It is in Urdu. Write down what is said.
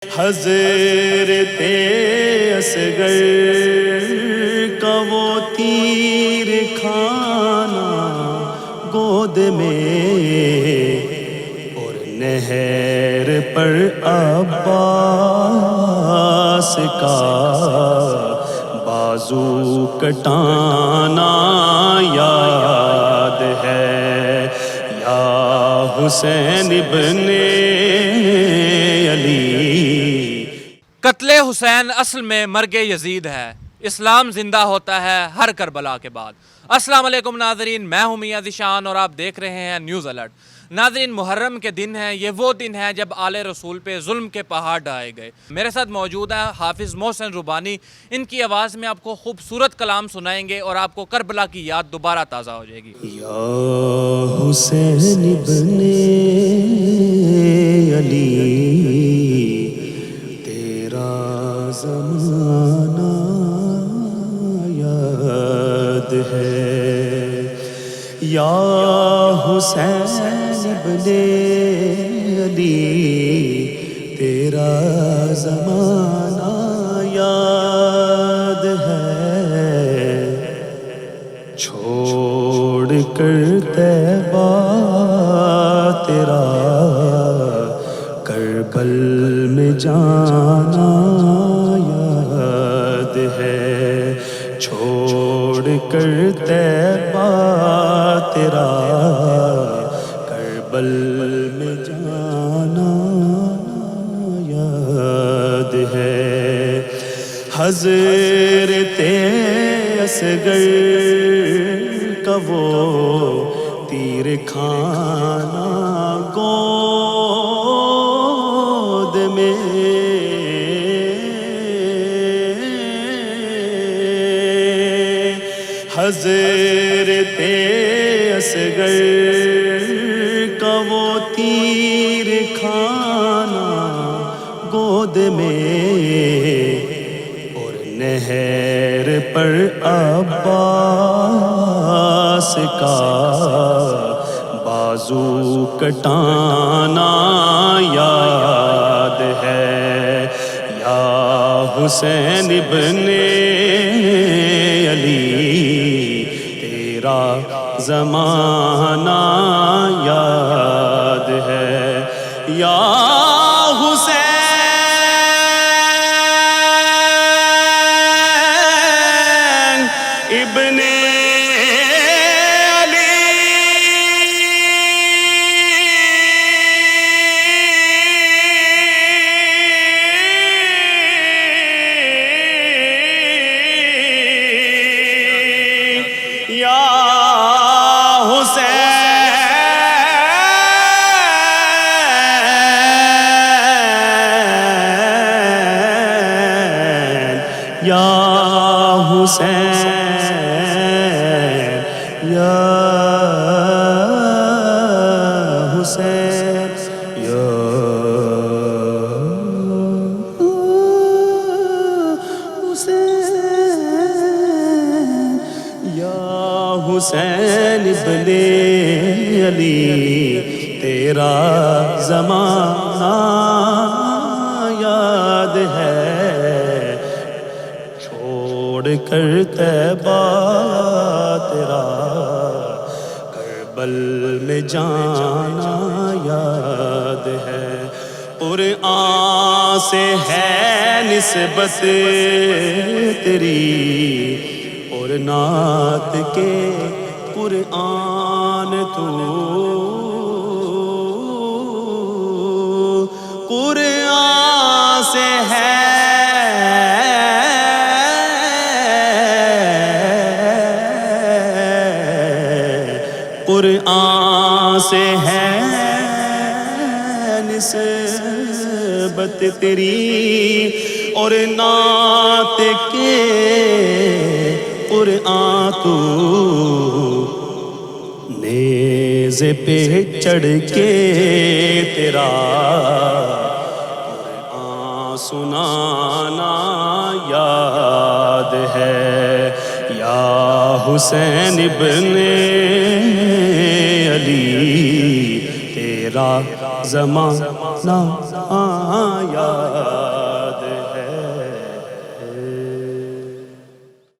حضرت اصغر کا وہ تیر کھانا گود میں اور نہر پر عباس کا بازو کٹانا یاد ہے یا حسین ابن علی۔ قتل حسین اصل میں مرگ یزید ہے، اسلام زندہ ہوتا ہے ہر کربلا کے بعد۔ السلام علیکم ناظرین، میں ہوں میاں ذیشان اور آپ دیکھ رہے ہیں نیوز الرٹ۔ ناظرین، محرم کے دن ہیں، یہ وہ دن ہے جب آل رسول پہ ظلم کے پہاڑ ڈھائے گئے۔ میرے ساتھ موجود ہے حافظ محسن ربانی، ان کی آواز میں آپ کو خوبصورت کلام سنائیں گے اور آپ کو کربلا کی یاد دوبارہ تازہ ہو جائے گی۔ یا حسین ابن علی تیرا زمانہ یاد ہے، یا حسین ابن علی تیرا زمانہ یاد ہے، چھوڑ کر طیبہ تیرا کربل میں جانا یاد ہے، چھوڑ کر طیبہ تیرا کربل میں جانا یاد ہے، حضرت اصغر کا وہ تیر کھانا گود میں حضرت اصغر کا وہ تیر کھانا گود میں اور نہر پر عباس کا بازو کٹانا یاد ہے، یا حسین ابن علی تیرا زمانہ یاد ہے، یا حسین ابن یا حسین یا حسین یا حسین یا حسین ابن علی تیرا زمانہ یاد ہے، چھوڑ کر طیبہ تیرا کربل میں جانا یاد ہے، قرآن سے ہے نسبت تیری اور نعت کے قرآن تو، قرآن سے ہے قرآن سے ہے نسبت تیری اور نعت کے قرآن تو، نیزے پہ چڑھ کے تیرا قرآن سنانا یاد ہے، یا حسین ابن علی تیرا زمانہ یاد